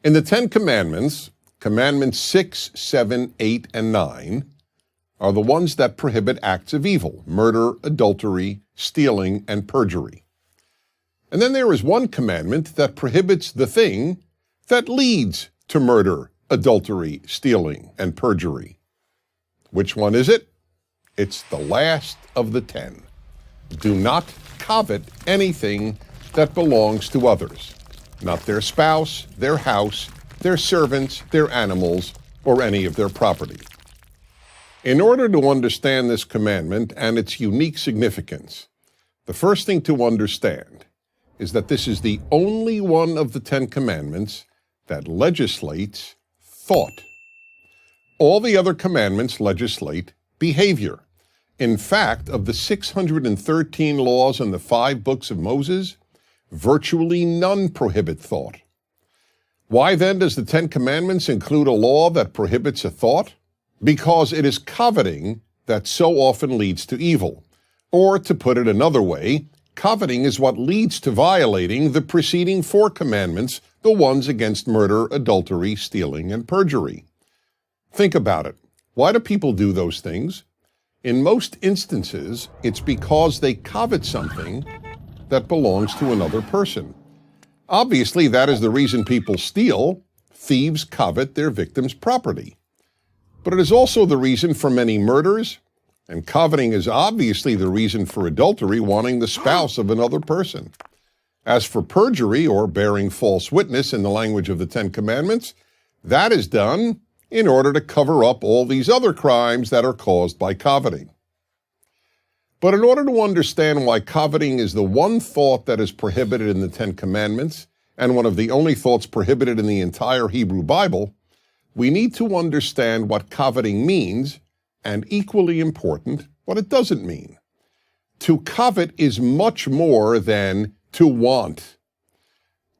In the Ten Commandments, Commandments 6, 7, 8, and 9 are the ones that prohibit acts of evil: murder, adultery, stealing, and perjury. And then there is one commandment that prohibits the thing that leads to murder, adultery, stealing, and perjury. Which one is it? It's the last of the 10. Do not covet anything that belongs to others, not their spouse, their house, their servants, their animals, or any of their property. In order to understand this commandment and its unique significance, the first thing to understand is that this is the only one of the 10 Commandments that legislates thought. All the other commandments legislate behavior. In fact, of the 613 laws in the 5 books of Moses, virtually none prohibit thought. Why then does the 10 Commandments include a law that prohibits a thought? Because it is coveting that so often leads to evil. Or, to put it another way, coveting is what leads to violating the preceding 4 commandments, the ones against murder, adultery, stealing, and perjury. Think about it. Why do people do those things? In most instances, it's because they covet something that belongs to another person. Obviously, that is the reason people steal. Thieves covet their victim's property. But it is also the reason for many murders, and coveting is obviously the reason for adultery, wanting the spouse of another person. As for perjury, or bearing false witness in the language of the 10 Commandments, that is done in order to cover up all these other crimes that are caused by coveting. But in order to understand why coveting is the one thought that is prohibited in the 10 Commandments, and one of the only thoughts prohibited in the entire Hebrew Bible, we need to understand what coveting means, and equally important, what it doesn't mean. To covet is much more than to want.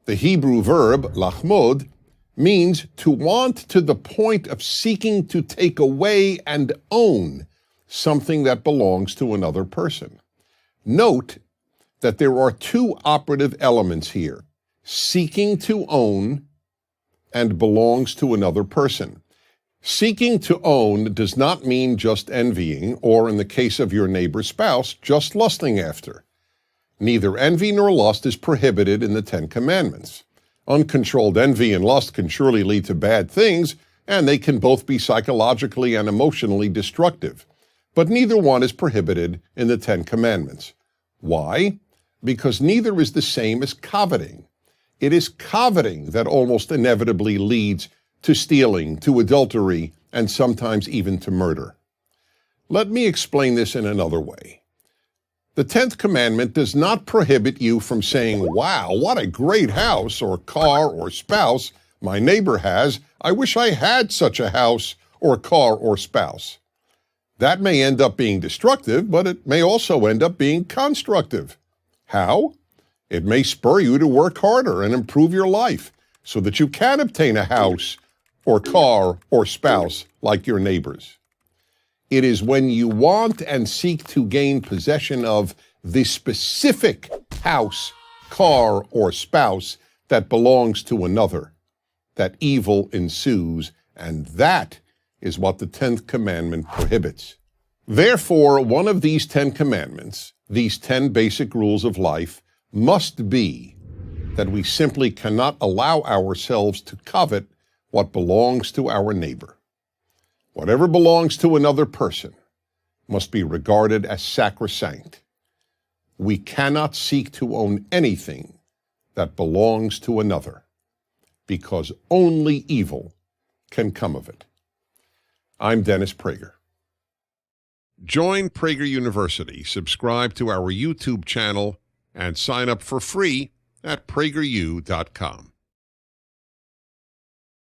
The Hebrew verb, lachmod, means to want to the point of seeking to take away and own something that belongs to another person. Note that there are 2 operative elements here: seeking to own and belongs to another person. Seeking to own does not mean just envying, or in the case of your neighbor's spouse, just lusting after. Neither envy nor lust is prohibited in the 10 Commandments. Uncontrolled envy and lust can surely lead to bad things, and they can both be psychologically and emotionally destructive. But neither one is prohibited in the 10 Commandments. Why? Because neither is the same as coveting. It is coveting that almost inevitably leads to stealing, to adultery, and sometimes even to murder. Let me explain this in another way. The 10th commandment does not prohibit you from saying, "Wow, what a great house or car or spouse my neighbor has. I wish I had such a house or car or spouse." That may end up being destructive, but it may also end up being constructive. How? It may spur you to work harder and improve your life so that you can obtain a house or car or spouse like your neighbors. It is when you want and seek to gain possession of the specific house, car, or spouse that belongs to another that evil ensues, and that is what the 10th commandment prohibits. Therefore, one of these 10 commandments, these 10 basic rules of life, must be that we simply cannot allow ourselves to covet what belongs to our neighbor. Whatever belongs to another person must be regarded as sacrosanct. We cannot seek to own anything that belongs to another, because only evil can come of it. I'm Dennis Prager. Join Prager University, subscribe to our YouTube channel, and sign up for free at prageru.com.